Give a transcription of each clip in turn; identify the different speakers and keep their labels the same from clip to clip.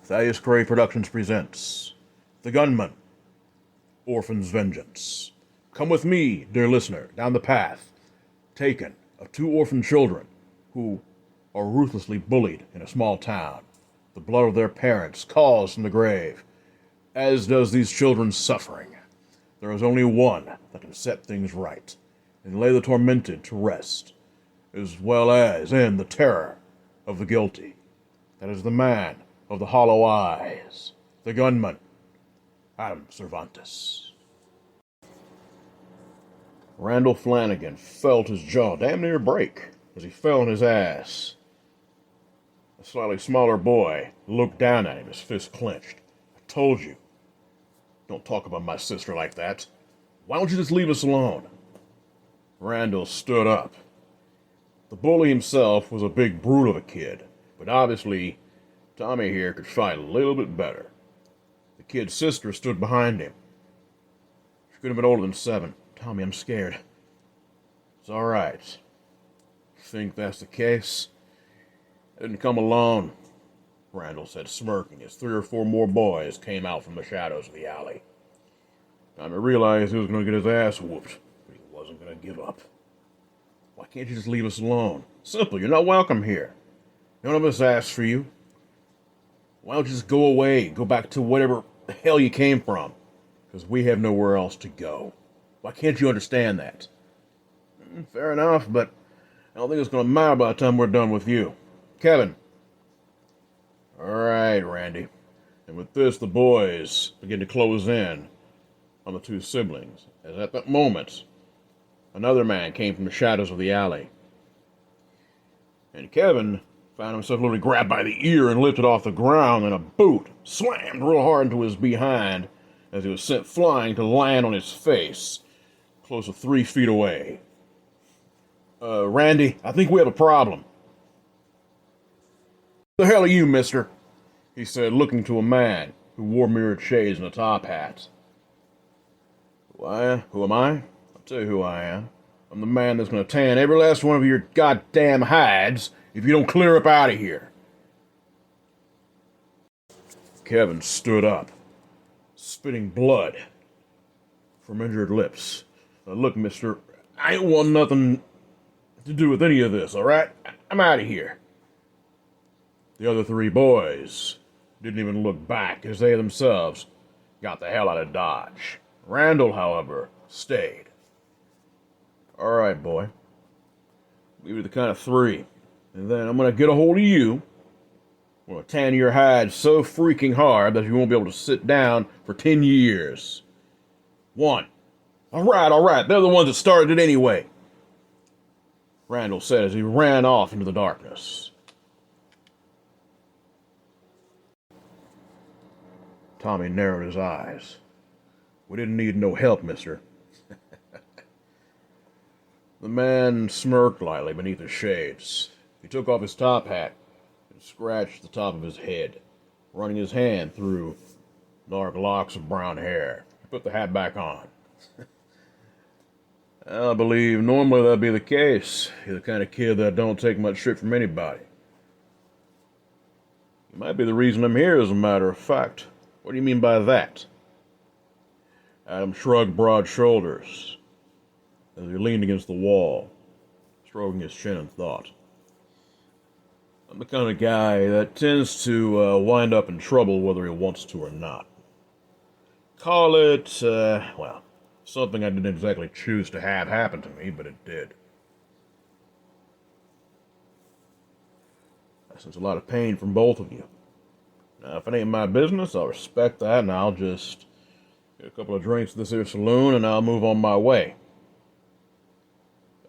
Speaker 1: Thaddeus Gray Productions presents The Gunman, Orphan's Vengeance. Come with me, dear listener, down the path taken of two orphan children who are ruthlessly bullied in a small town. The blood of their parents calls from the grave, as does these children's suffering. There is only one that can set things right and lay the tormented to rest, as well as end the terror of the guilty. That is the man of the hollow eyes, the gunman, Cervantes. Randall Flanagan felt his jaw damn near break as he fell on his ass. A slightly smaller boy looked down at him, his fist clenched. I told you. Don't talk about my sister like that. Why don't you just leave us alone? Randall stood up. The bully himself was a big brute of a kid, but obviously Tommy here could fight a little bit better. The kid's sister stood behind him. She could have been older than 7. Tommy, I'm scared. It's all right. Think that's the case? I didn't come alone, Randall said, smirking as 3 or 4 more boys came out from the shadows of the alley. Tommy realized he was going to get his ass whooped, but he wasn't going to give up. Why can't you just leave us alone? Simple, you're not welcome here. None of us asked for you. Why don't you just go away, go back to whatever the hell you came from? Because we have nowhere else to go. Why can't you understand that? Fair enough, but I don't think it's going to matter by the time we're done with you. Kevin. All right, Randy. And with this, the boys begin to close in on the 2 siblings, as at that moment, another man came from the shadows of the alley. And Kevin found himself literally grabbed by the ear and lifted off the ground, and a boot slammed real hard into his behind as he was sent flying to land on his face, close to 3 feet away. Randy, I think we have a problem. The hell are you, mister? He said, looking to a man who wore mirrored shades and a top hat. Why, who am I? I'll tell you who I am. I'm the man that's going to tan every last one of your goddamn hides if you don't clear up out of here. Kevin stood up, spitting blood from injured lips. Look, mister, I ain't want nothing to do with any of this, all right? I'm out of here. The other 3 boys didn't even look back as they themselves got the hell out of Dodge. Randall, however, stayed. All right, boy. We were the kind of 3. And then I'm going to get a hold of you. I'm going to tan your hide so freaking hard that you won't be able to sit down for 10 years. 1. All right. They're the ones that started it anyway, Randall said as he ran off into the darkness. Tommy narrowed his eyes. We didn't need no help, mister. The man smirked lightly beneath his shades. He took off his top hat and scratched the top of his head, running his hand through dark locks of brown hair. He put the hat back on. I believe normally that'd be the case. You're the kind of kid that don't take much shit from anybody. You might be the reason I'm here, as a matter of fact. What do you mean by that? Adam shrugged broad shoulders as he leaned against the wall, stroking his chin in thought. I'm the kind of guy that tends to wind up in trouble whether he wants to or not. Call it, something I didn't exactly choose to have happen to me, but it did. I sense a lot of pain from both of you. Now, if it ain't my business, I'll respect that, and I'll just get a couple of drinks at this here saloon, and I'll move on my way.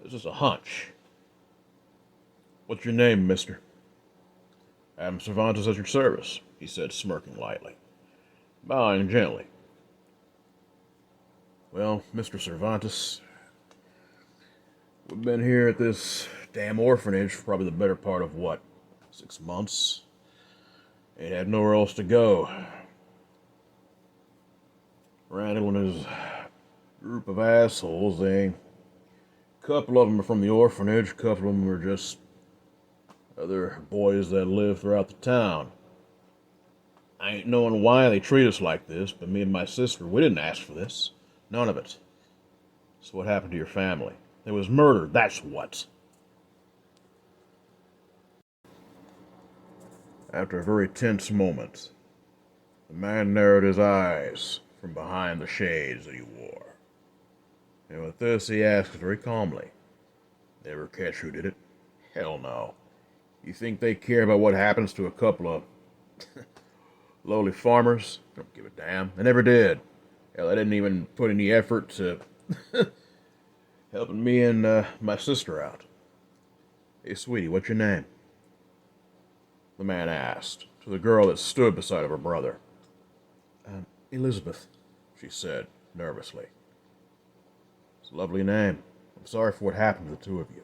Speaker 1: It's just a hunch. What's your name, mister? Adam Cervantes at your service, he said, smirking lightly, bowing gently. Well, Mr. Cervantes, we've been here at this damn orphanage for probably the better part of, 6 months? Ain't had nowhere else to go. Randall and his group of assholes, a couple of them are from the orphanage, a couple of them are just other boys that live throughout the town. I ain't knowing why they treat us like this, but me and my sister, we didn't ask for this. None of it. So what happened to your family? There was murder, that's what. After a very tense moment, the man narrowed his eyes from behind the shades that he wore. And with this, he asked very calmly, "Never catch who did it?" "Hell no. You think they care about what happens to a couple of lowly farmers? Don't give a damn. They never did. Hell, they didn't even put any effort to helping me and my sister out." "Hey, sweetie, what's your name?" the man asked, to the girl that stood beside of her brother. Elizabeth," she said, nervously. "It's a lovely name. I'm sorry for what happened to the two of you."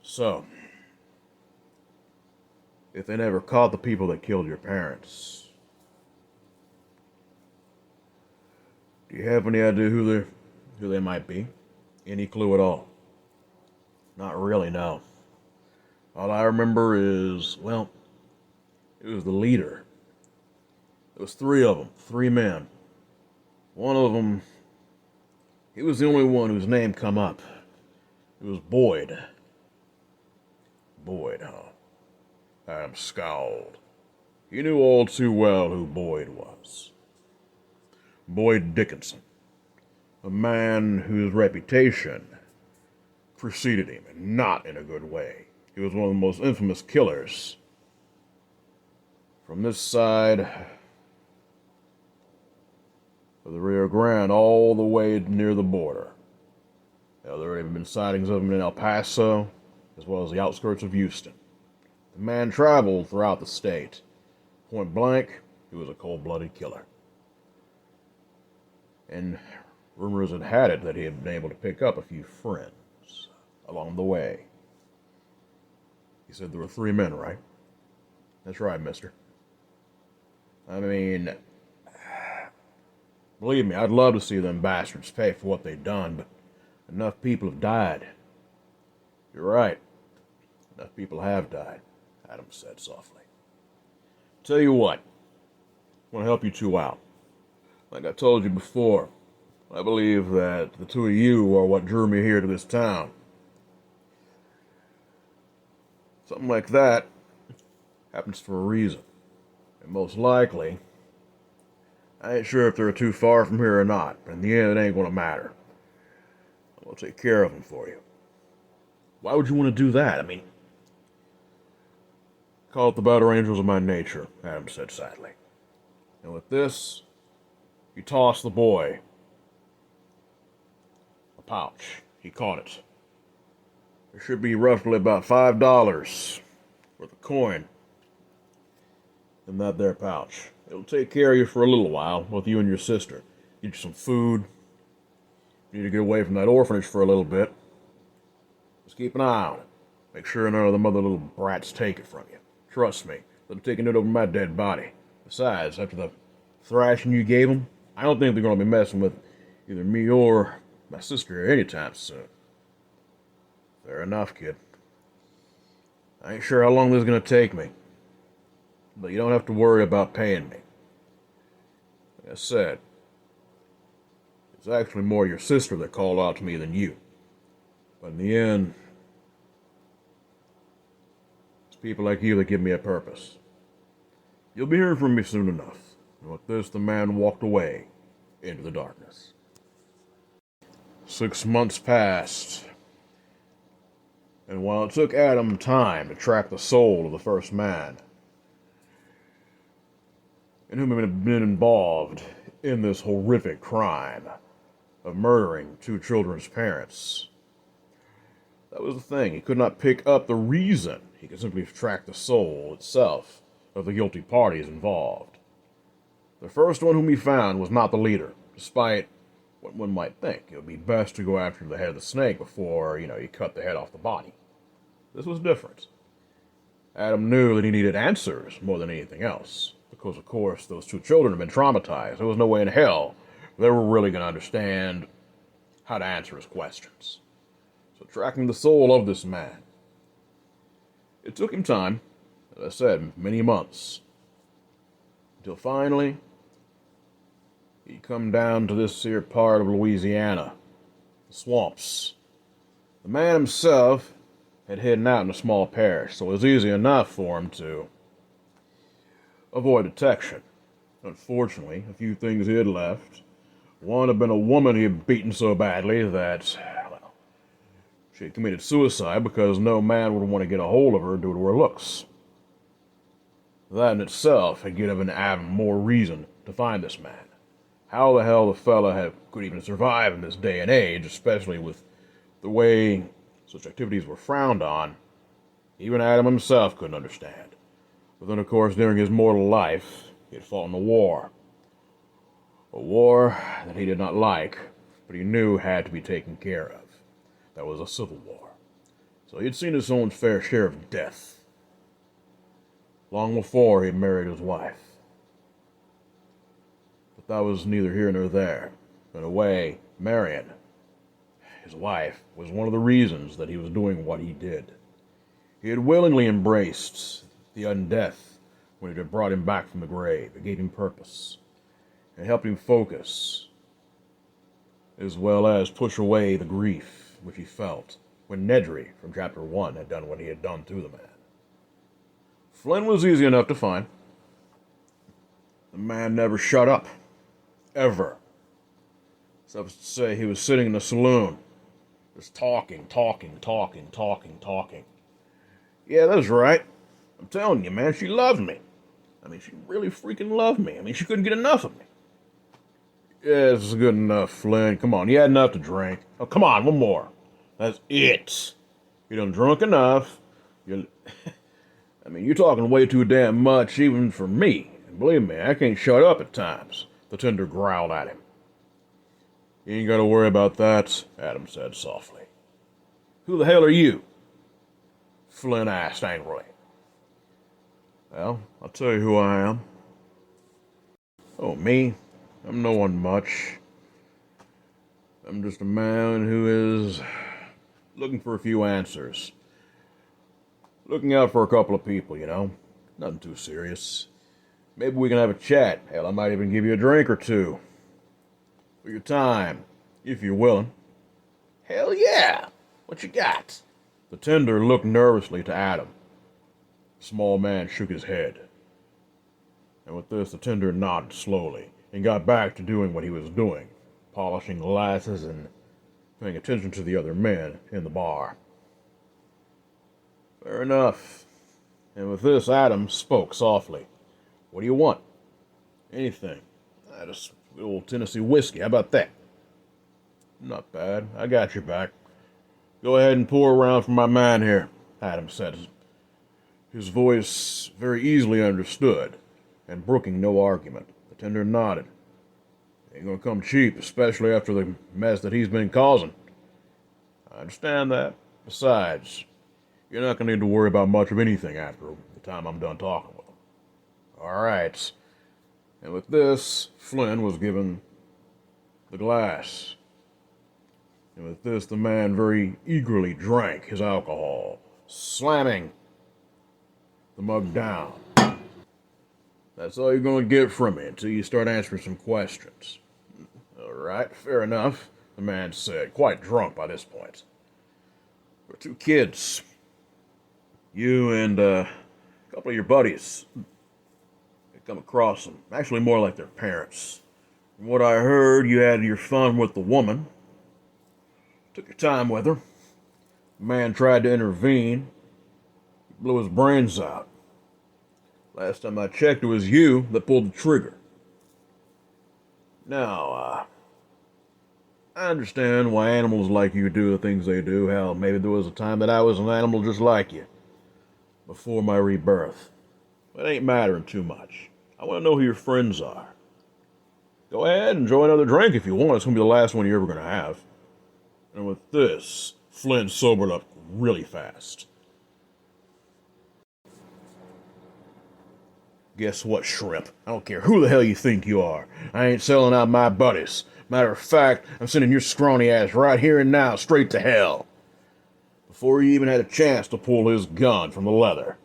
Speaker 1: "So, if they never caught the people that killed your parents, do you have any idea who they might be? Any clue at all?" "Not really, no. All I remember is, well, it was the leader. There was three of them, three men. One of them, he was the only one whose name come up. It was Boyd." "Boyd, huh?" Adam scowled. He knew all too well who Boyd was. Boyd Dickinson, a man whose reputation preceded him, and not in a good way. He was one of the most infamous killers from this side of the Rio Grande all the way near the border. Now, there have been sightings of him in El Paso, as well as the outskirts of Houston. The man traveled throughout the state. Point blank, he was a cold-blooded killer. And rumors had it that he had been able to pick up a few friends along the way. He said there were three men, right?" "That's right, mister. I mean, believe me, I'd love to see them bastards pay for what they've done, but enough people have died." "You're right. Enough people have died," Adam said softly. "Tell you what, I want to help you two out. Like I told you before, I believe that the two of you are what drew me here to this town. Something like that happens for a reason. And most likely, I ain't sure if they're too far from here or not, but in the end, it ain't going to matter. I'm going to take care of them for you." "Why would you want to do that? I mean..." "Call it the better angels of my nature," Adam said sadly. And with this, he tossed the boy a pouch. He caught it. There should be roughly about $5 worth of coin in that there pouch. It'll take care of you for a little while, both you and your sister. Get you some food. You need to get away from that orphanage for a little bit. Just keep an eye on it. Make sure none of them other little brats take it from you. Trust me, they're taking it over my dead body. Besides, after the thrashing you gave them, I don't think they're going to be messing with either me or my sister anytime soon." "Fair enough, kid. I ain't sure how long this is going to take me, but you don't have to worry about paying me. Like I said, it's actually more your sister that called out to me than you. But in the end, it's people like you that give me a purpose. You'll be hearing from me soon enough." And with this, the man walked away into the darkness. 6 months passed, and while it took Adam time to track the soul of the first man, in whom had been involved in this horrific crime of murdering two children's parents, that was the thing. He could not pick up the reason. He could simply track the soul itself of the guilty parties involved. The first one whom he found was not the leader, despite what one might think. It would be best to go after the head of the snake before, you cut the head off the body. This was different. Adam knew that he needed answers more than anything else, because, of course, those two children had been traumatized. There was no way in hell they were really going to understand how to answer his questions. So tracking the soul of this man, it took him time, as I said, many months. Until finally, he come down to this here part of Louisiana, the swamps. The man himself had hidden out in a small parish, so it was easy enough for him to avoid detection. Unfortunately, a few things he had left. One had been a woman he had beaten so badly that, well, she had committed suicide because no man would want to get a hold of her due to her looks. That in itself had given Adam more reason to find this man. How the hell the fella could even survive in this day and age, especially with the way such activities were frowned on, even Adam himself couldn't understand. But then, of course, during his mortal life, he had fought in a war. A war that he did not like, but he knew had to be taken care of. That was a civil war. So he had seen his own fair share of death. Long before he married his wife. But that was neither here nor there. In a way, Marion, his wife, was one of the reasons that he was doing what he did. He had willingly embraced the undeath when it had brought him back from the grave. It gave him purpose. It helped him focus, as well as push away the grief which he felt when Nedry from Chapter 1 had done what he had done to the man. Flynn was easy enough to find. The man never shut up. Ever. Suffice to say, he was sitting in the saloon, just talking. Yeah, that's right. I'm telling you, man, she loved me. I mean, she really freaking loved me. I mean, she couldn't get enough of me. Yeah, this is good enough, Flynn. Come on, you had enough to drink. Oh, come on, one more. That's it. You done drunk enough. I mean, you're talking way too damn much even for me. And believe me, I can't shut up at times, the tender growled at him. You ain't gotta worry about that, Adam said softly. Who the hell are you? Flynn asked angrily. Well, I'll tell you who I am. Oh, me? I'm no one much. I'm just a man who is looking for a few answers. Looking out for a couple of people, you know. Nothing too serious. Maybe we can have a chat. Hell, I might even give you a drink or two. For your time, if you're willing. Hell yeah! What you got? The tender looked nervously to Adam. The small man shook his head. And with this, the tender nodded slowly and got back to doing what he was doing, polishing glasses and paying attention to the other men in the bar. Fair enough. And with this, Adam spoke softly. What do you want? Anything. Just a little Tennessee whiskey. How about that? Not bad. I got your back. Go ahead and pour around for my man here, Adam said. His voice very easily understood, and brooking no argument. The tender nodded. Ain't gonna come cheap, especially after the mess that he's been causing. I understand that. Besides, you're not gonna need to worry about much of anything after the time I'm done talking with him. All right. And with this, Flynn was given the glass. And with this, the man very eagerly drank his alcohol, slamming the mug down. That's all you're going to get from me until you start answering some questions. All right, fair enough, the man said, quite drunk by this point. We're two kids. You and a couple of your buddies. You come across them. Actually, more like their parents. From what I heard, you had your fun with the woman. Took your time with her. The man tried to intervene. He blew his brains out. Last time I checked, it was you that pulled the trigger. Now, I understand why animals like you do the things they do. Hell, maybe there was a time that I was an animal just like you. Before my rebirth. But it ain't mattering too much. I want to know who your friends are. Go ahead and enjoy another drink if you want. It's going to be the last one you're ever going to have. And with this, Flynn sobered up really fast. Guess what, shrimp? I don't care who the hell you think you are. I ain't selling out my buddies. Matter of fact, I'm sending your scrawny ass right here and now straight to hell. Before he even had a chance to pull his gun from the leather.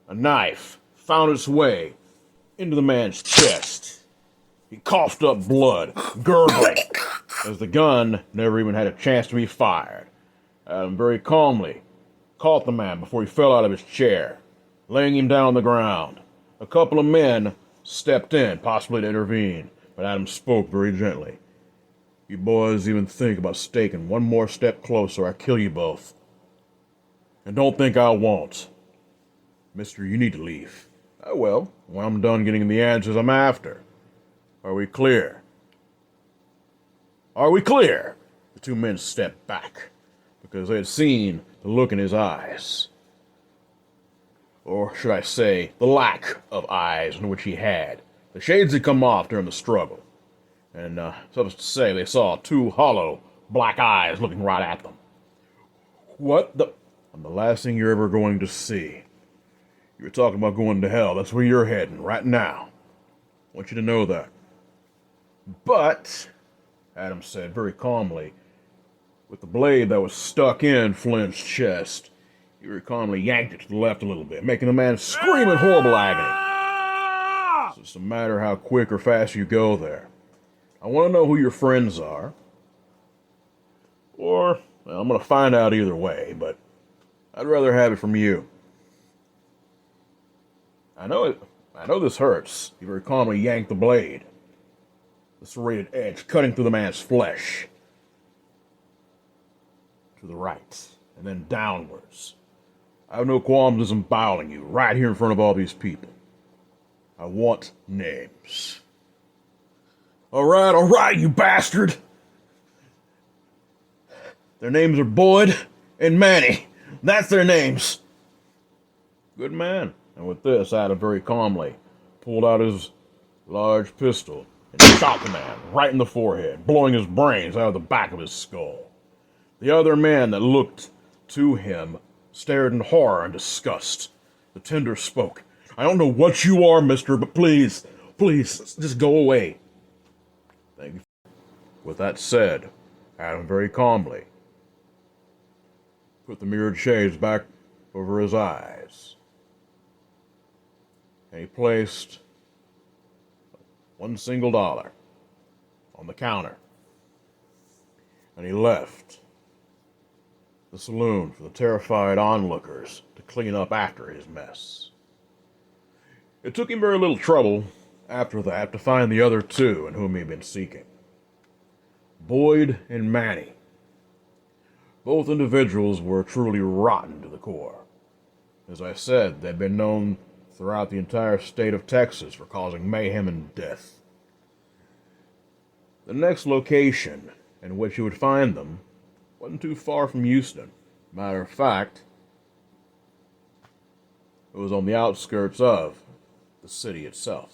Speaker 1: A knife found its way into the man's chest. He coughed up blood, gurgling, as the gun never even had a chance to be fired. Adam very calmly caught the man before he fell out of his chair, laying him down on the ground. A couple of men stepped in, possibly to intervene, but Adam spoke very gently. You boys even think about taking one more step closer, I kill you both. And don't think I won't. Mister, you need to leave. I will, when I'm done getting the answers I'm after. Are we clear? Are we clear? The two men stepped back, because they had seen the look in his eyes. Or should I say, the lack of eyes in which he had. The shades had come off during the struggle. And, suffice to say, they saw two hollow, black eyes looking right at them. What the... I'm the last thing you're ever going to see. You were talking about going to hell. That's where you're heading, right now. I want you to know that. But, Adam said very calmly, with the blade that was stuck in Flint's chest, he very calmly yanked it to the left a little bit, making the man scream in horrible agony. It's just a matter how quick or fast you go there. I want to know who your friends are. Or, well, I'm going to find out either way, but I'd rather have it from you. I know this hurts. He very calmly yanked the blade, the serrated edge cutting through the man's flesh. To the right, and then downwards. I have no qualms disemboweling you right here in front of all these people. I want names. All right, you bastard! Their names are Boyd and Manny. That's their names. Good man. And with this, Adam very calmly pulled out his large pistol and shot the man right in the forehead, blowing his brains out of the back of his skull. The other man that looked to him stared in horror and disgust. The tender spoke. I don't know what you are, mister, but please, just go away. Thank you. With that said, Adam very calmly put the mirrored shades back over his eyes. And he placed $1 single on the counter. And he left the saloon for the terrified onlookers to clean up after his mess. It took him very little trouble after that to find the other two in whom he had been seeking. Boyd and Manny. Both individuals were truly rotten to the core. As I said, they'd been known throughout the entire state of Texas for causing mayhem and death. The next location in which you would find them wasn't too far from Houston. Matter of fact, it was on the outskirts of the city itself.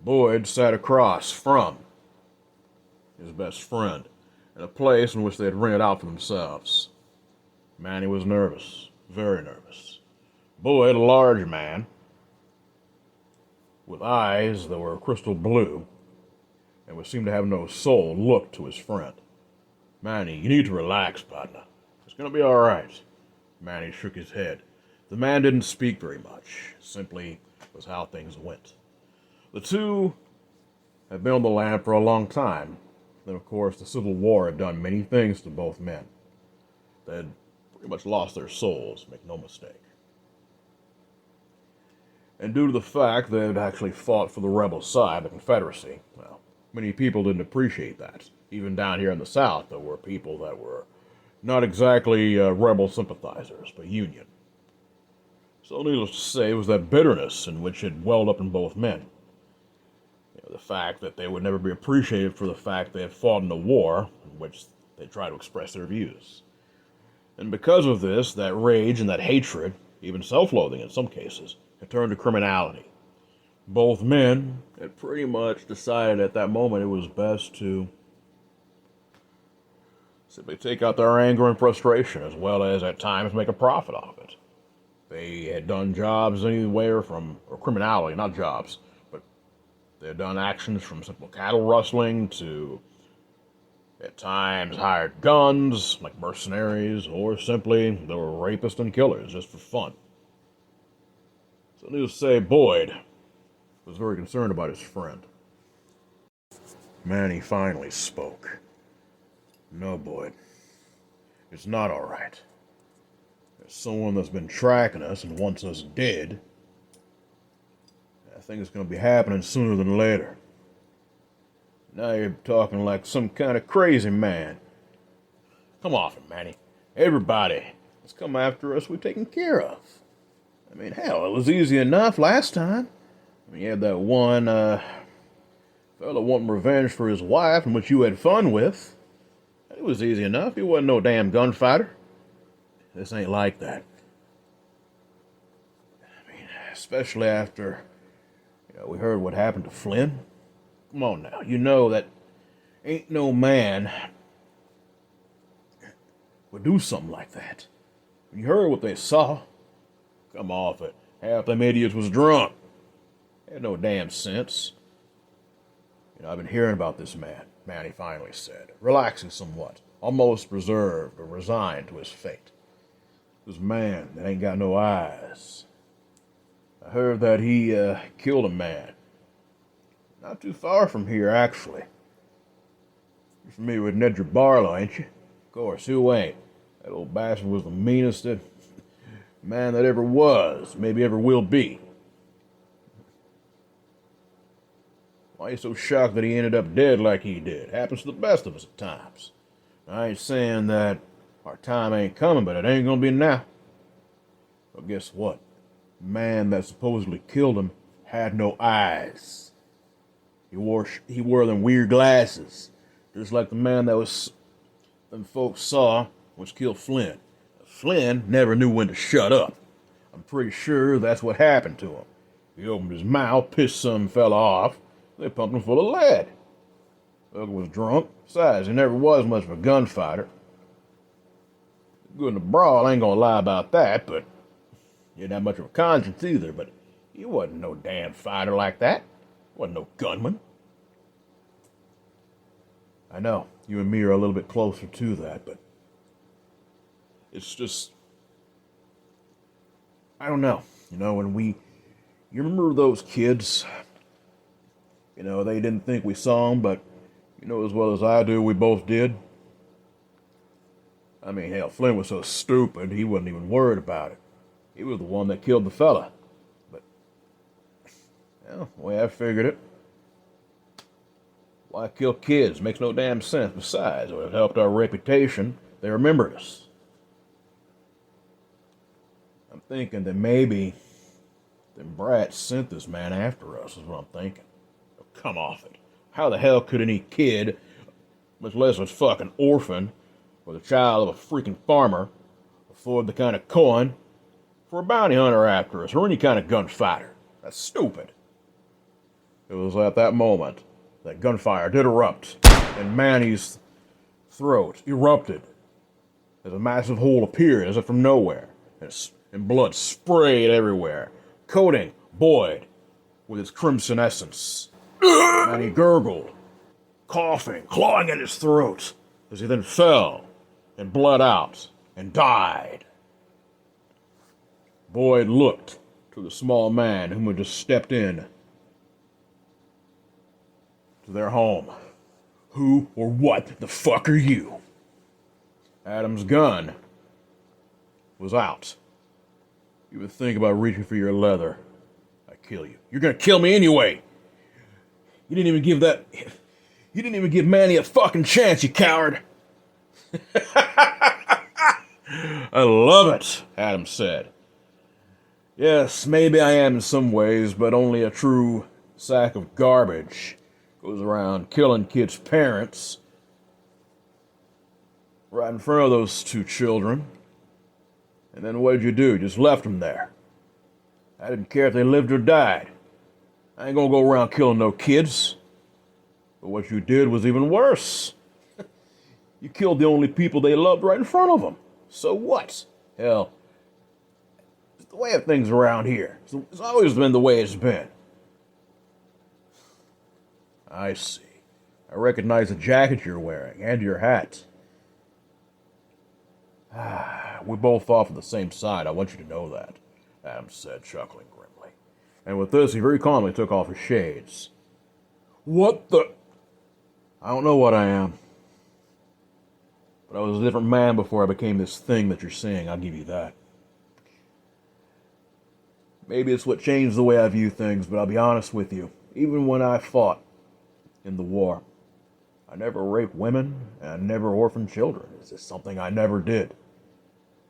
Speaker 1: Boyd sat across from his best friend in a place in which they had rented out for themselves. Manny was nervous, very nervous. Boyd, a large man, with eyes that were crystal blue and would seem to have no soul, looked to his friend. Manny, you need to relax, partner. It's going to be all right. Manny shook his head. The man didn't speak very much. Simply was how things went. The two had been on the land for a long time. Then, of course, the Civil War had done many things to both men. They had pretty much lost their souls, make no mistake. And due to the fact they had actually fought for the rebel side, the Confederacy, well, many people didn't appreciate that. Even down here in the South, there were people that were not exactly rebel sympathizers, but Union. So needless to say, it was that bitterness in which had welled up in both men. The fact that they would never be appreciated for the fact they had fought in a war in which they tried to express their views. And because of this, that rage and that hatred, even self-loathing in some cases, had turned to criminality. Both men had pretty much decided at that moment it was best to simply take out their anger and frustration, as well as at times make a profit off it. They had done jobs anywhere from, or criminality, not jobs, but they had done actions from simple cattle rustling to, at times, hired guns, like mercenaries, or simply they were rapists and killers just for fun. So needless to say, Boyd was very concerned about his friend. Manny finally spoke. No, Boyd. It's not all right. There's someone that's been tracking us and wants us dead. I think it's going to be happening sooner than later. Now you're talking like some kind of crazy man. Come off it, Manny. Everybody that's come after us, we're taken care of. I mean, hell, it was easy enough last time. I mean, you had that one fella wanting revenge for his wife, and which you had fun with. It was easy enough. He wasn't no damn gunfighter. This ain't like that. I mean, especially after we heard what happened to Flynn. Come on now, you know that ain't no man would do something like that. You heard what they saw. Come off it. Half them idiots was drunk. They had no damn sense. I've been hearing about this man, Manny finally said, relaxing somewhat, almost reserved or resigned to his fate. This man that ain't got no eyes. I heard that he killed a man. Not too far from here, actually. You're familiar with Nedra Barlow, ain't you? Of course, who ain't? That old bastard was the meanest man that ever was, maybe ever will be. Why are you so shocked that he ended up dead like he did? Happens to the best of us at times. I ain't saying that our time ain't coming, but it ain't gonna be now. But guess what? The man that supposedly killed him had no eyes. He wore them weird glasses, just like the man them folks saw was killed Flynn. Flynn never knew when to shut up. I'm pretty sure that's what happened to him. He opened his mouth, pissed some fella off. They pumped him full of lead. Bugger was drunk. Besides, he never was much of a gunfighter. Good in a brawl, I ain't gonna lie about that, but he didn't have much of a conscience either, but he wasn't no damn fighter like that. Wasn't no gunman. I know, you and me are a little bit closer to that, but it's just, I don't know. You remember those kids? They didn't think we saw them, but as well as I do, we both did. I mean, hell, Flynn was so stupid, he wasn't even worried about it. He was the one that killed the fella. But, the way I figured it, why kill kids? Makes no damn sense. Besides, it would have helped our reputation. They remembered us. I'm thinking that maybe them brats sent this man after us, is what I'm thinking. Come off it. How the hell could any kid, much less a fucking orphan, or the child of a freaking farmer, afford the kind of coin for a bounty hunter after us, or any kind of gunfighter? That's stupid. It was at that moment that gunfire did erupt, and Manny's throat erupted as a massive hole appeared as if from nowhere, and blood sprayed everywhere, coating Boyd with its crimson essence. And he gurgled, coughing, clawing at his throat, as he then fell and bled out and died. Boyd looked to the small man whom had just stepped in to their home. Who or what the fuck are you? Adam's gun was out. You would think about reaching for your leather. I kill you. You're gonna kill me anyway. You didn't even give Manny a fucking chance, you coward. I love it, Adam said. Yes, maybe I am in some ways, but only a true sack of garbage goes around killing kids' parents right in front of those two children. And then what did you do? Just left them there. I didn't care if they lived or died. I ain't gonna go around killing no kids. But what you did was even worse. You killed the only people they loved right in front of them. So what? Hell, it's the way of things around here. It's always been the way it's been. I see. I recognize the jacket you're wearing and your hat. We both fought for the same side. I want you to know that, Adam said, chuckling grimly. And with this, he very calmly took off his shades. What the? I don't know what I am. But I was a different man before I became this thing that you're seeing, I'll give you that. Maybe it's what changed the way I view things, but I'll be honest with you. Even when I fought in the war, I never raped women, and I never orphaned children. It's just something I never did.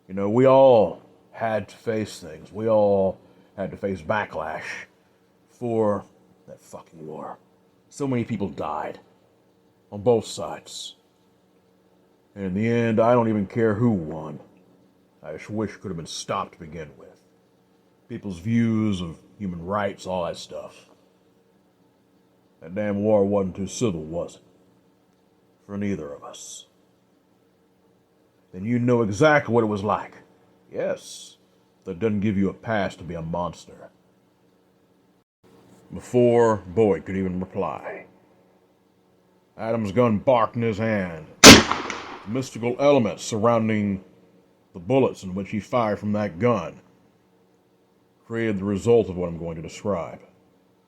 Speaker 1: You know, we all had to face things. We all had to face backlash for that fucking war. So many people died on both sides. And in the end, I don't even care who won. I just wish it could have been stopped to begin with. People's views of human rights, all that stuff. That damn war wasn't too civil, was it? For neither of us. Then you know exactly what it was like. Yes, that doesn't give you a pass to be a monster. Before Boyd could even reply, Adam's gun barked in his hand. The mystical elements surrounding the bullets in which he fired from that gun created the result of what I'm going to describe.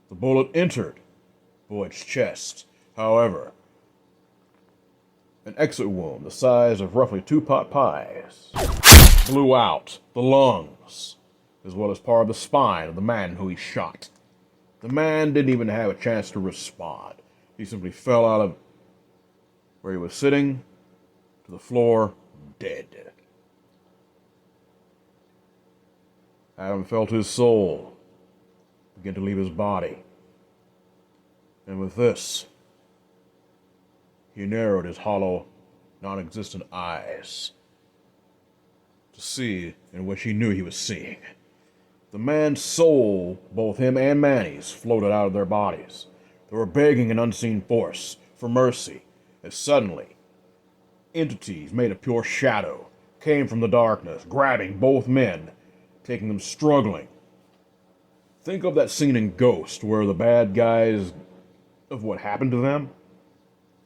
Speaker 1: The bullet entered Boyd's chest. However, an exit wound the size of roughly 2 pot pies blew out the lungs, as well as part of the spine of the man who he shot. The man didn't even have a chance to respond. He simply fell out of where he was sitting to the floor, dead. Adam felt his soul begin to leave his body. And with this, he narrowed his hollow, non-existent eyes to see in which he knew he was seeing. The man's soul, both him and Manny's, floated out of their bodies. They were begging an unseen force for mercy, as suddenly, entities made of pure shadow came from the darkness, grabbing both men, taking them struggling. Think of that scene in Ghost where the bad guys of what happened to them,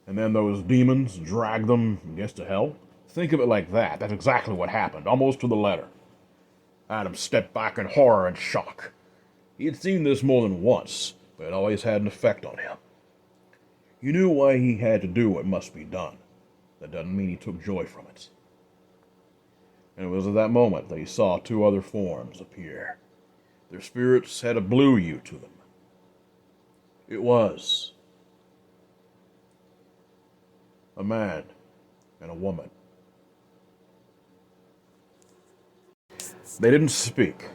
Speaker 1: and then those demons drag them, I guess, to hell. Think of it like that. That's exactly what happened, almost to the letter. Adam stepped back in horror and shock. He had seen this more than once, but it always had an effect on him. He knew why he had to do what must be done. That doesn't mean he took joy from it. And it was at that moment that he saw 2 other forms appear. Their spirits had a blue hue to them. It was a man and a woman. They didn't speak.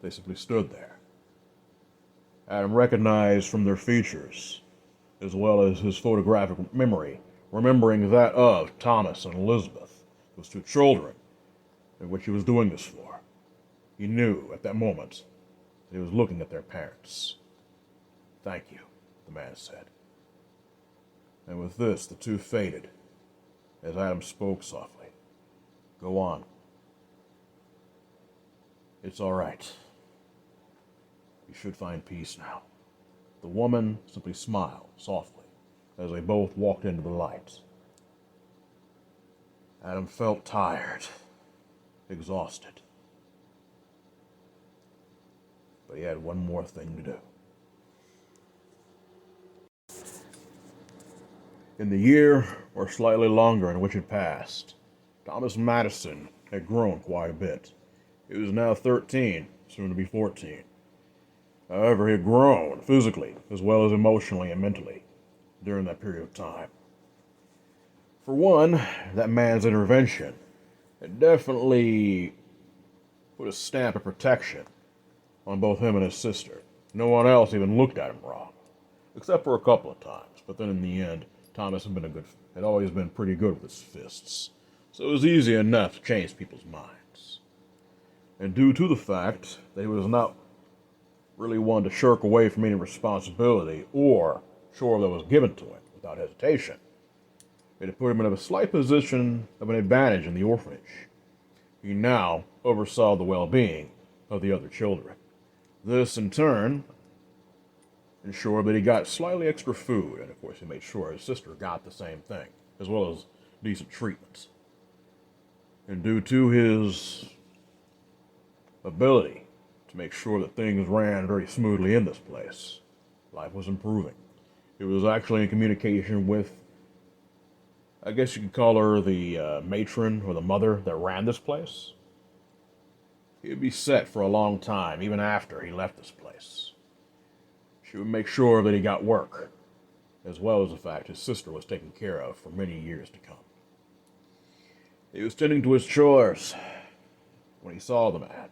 Speaker 1: They simply stood there. Adam recognized from their features, as well as his photographic memory, remembering that of Thomas and Elizabeth, those 2 children, and what he was doing this for. He knew at that moment that he was looking at their parents. Thank you, the man said. And with this, the 2 faded, as Adam spoke softly. Go on. It's all right. You should find peace now. The woman simply smiled softly as they both walked into the light. Adam felt tired, exhausted. But he had one more thing to do. In the year, or slightly longer in which it passed, Thomas Madison had grown quite a bit. He was now 13, soon to be 14. However, he had grown physically, as well as emotionally and mentally, during that period of time. For one, that man's intervention had definitely put a stamp of protection on both him and his sister. No one else even looked at him wrong, except for a couple of times. But then in the end, Thomas had always been pretty good with his fists, so it was easy enough to change people's minds. And due to the fact that he was not really one to shirk away from any responsibility or chore that was given to him without hesitation, it had put him in a slight position of an advantage in the orphanage. He now oversaw the well-being of the other children. This, in turn, ensured that he got slightly extra food, and of course he made sure his sister got the same thing, as well as decent treatments. And due to his ability to make sure that things ran very smoothly in this place. Life was improving. He was actually in communication with, I guess you could call her the matron or the mother that ran this place. He'd be set for a long time, even after he left this place. She would make sure that he got work, as well as the fact his sister was taken care of for many years to come. He was tending to his chores when he saw the man.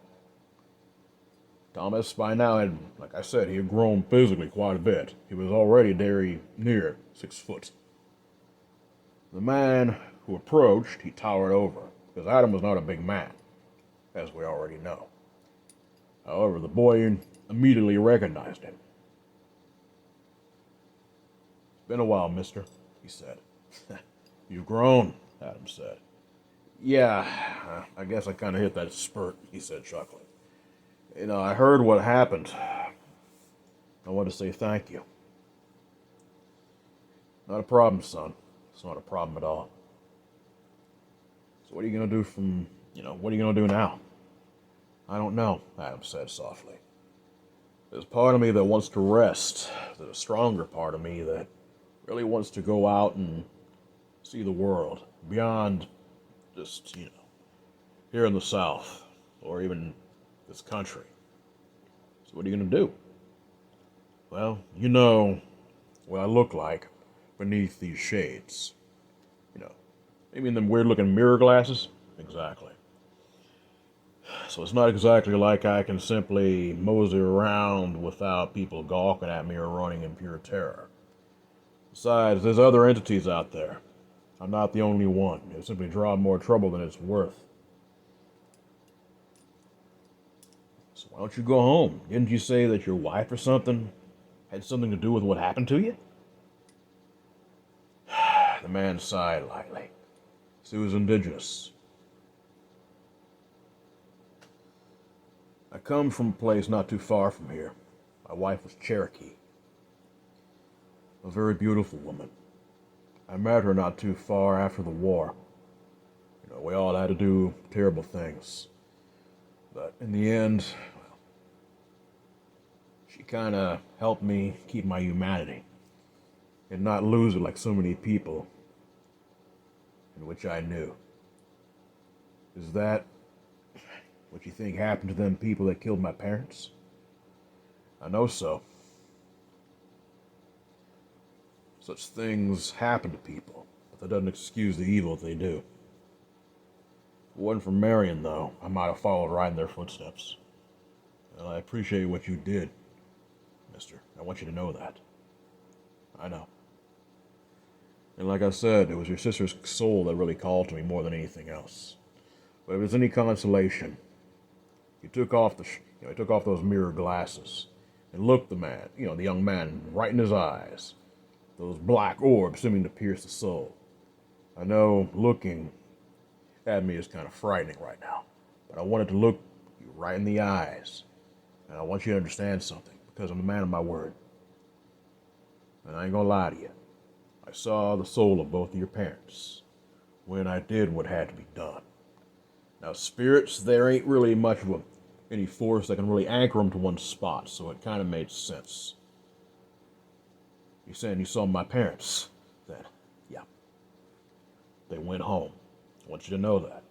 Speaker 1: Thomas, by now, had, like I said, he had grown physically quite a bit. He was already very near 6 foot. The man who approached, he towered over, because Adam was not a big man, as we already know. However, the boy immediately recognized him. "It's been a while, mister," he said. "You've grown," Adam said. "Yeah, I guess I kind of hit that spurt," he said, chuckling. "You know, I heard what happened. I want to say thank you." "Not a problem, son. It's not a problem at all." "So what are you going to do what are you going to do now?" "I don't know," Adam said softly. "There's part of me that wants to rest. There's a stronger part of me that really wants to go out and see the world beyond just, here in the South or even this country." "So what are you going to do?" "Well, you know what I look like beneath these shades. Maybe in them weird-looking mirror glasses?" "Exactly. So it's not exactly like I can simply mosey around without people gawking at me or running in pure terror. Besides, there's other entities out there. I'm not the only one. It'll simply draw more trouble than it's worth. So why don't you go home? Didn't you say that your wife or something had something to do with what happened to you?" The man sighed lightly. He was indigenous. "I come from a place not too far from here. My wife was Cherokee. A very beautiful woman. I met her not too far after the war. We all had to do terrible things. But in the end, she kind of helped me keep my humanity and not lose it like so many people in which I knew. Is that what you think happened to them people that killed my parents?" "I know so. Such things happen to people, but that doesn't excuse the evil they do. If it wasn't for Marion, though, I might have followed right in their footsteps. And I appreciate what you did, mister. I want you to know that." "I know. And like I said, it was your sister's soul that really called to me more than anything else. But if there's any consolation, he took off those mirror glasses and looked the young man right in his eyes. Those black orbs seeming to pierce the soul. I know looking at me is kind of frightening right now, but I wanted to look you right in the eyes, and I want you to understand something, because I'm a man of my word. And I ain't gonna lie to you. I saw the soul of both of your parents when I did what had to be done. Now, spirits, there ain't really much of any force that can really anchor them to one spot, so it kind of made sense. You're saying you saw my parents, then, yeah. They went home. I want you to know that."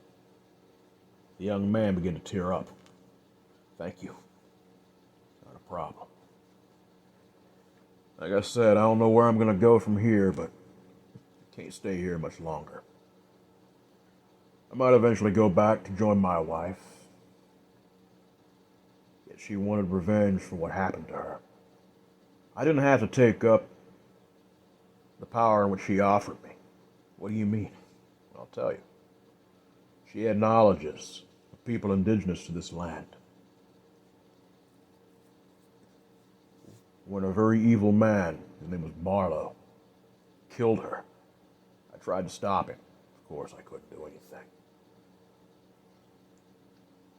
Speaker 1: The young man began to tear up. "Thank you. Not a problem. Like I said, I don't know where I'm going to go from here, but I can't stay here much longer. I might eventually go back to join my wife. Yet she wanted revenge for what happened to her. I didn't have to take up the power in which she offered me." "What do you mean?" "I'll tell you. She had knowledges of people indigenous to this land. When a very evil man, his name was Barlow, killed her, I tried to stop him. Of course, I couldn't do anything.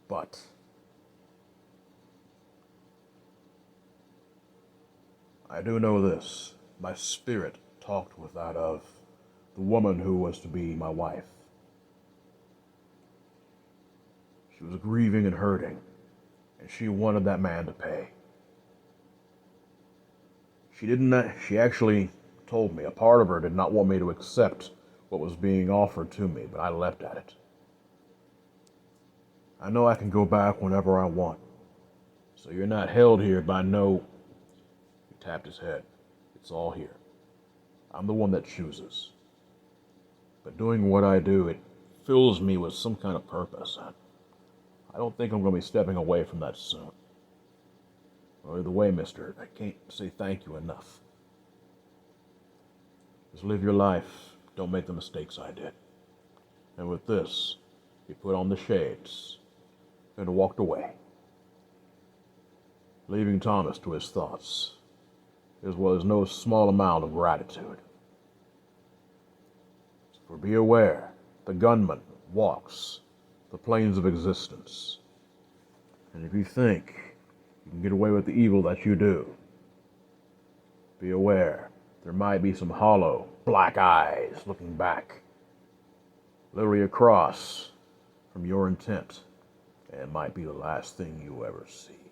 Speaker 1: But I do know this. My spirit talked with that of the woman who was to be my wife. She was grieving and hurting, and she wanted that man to pay. She actually told me a part of her did not want me to accept what was being offered to me, but I leapt at it. I know I can go back whenever I want, so you're not held here by no... He tapped his head. It's all here. I'm the one that chooses. But doing what I do, it fills me with some kind of purpose. I don't think I'm going to be stepping away from that soon. Well, either way, mister, I can't say thank you enough. Just live your life. Don't make the mistakes I did. And with this, he put on the shades and walked away, leaving Thomas to his thoughts, as well as no small amount of gratitude. For be aware, the gunman walks the planes of existence. And if you think you can get away with the evil that you do, be aware there might be some hollow, black eyes looking back, literally across from your intent, and it might be the last thing you ever see.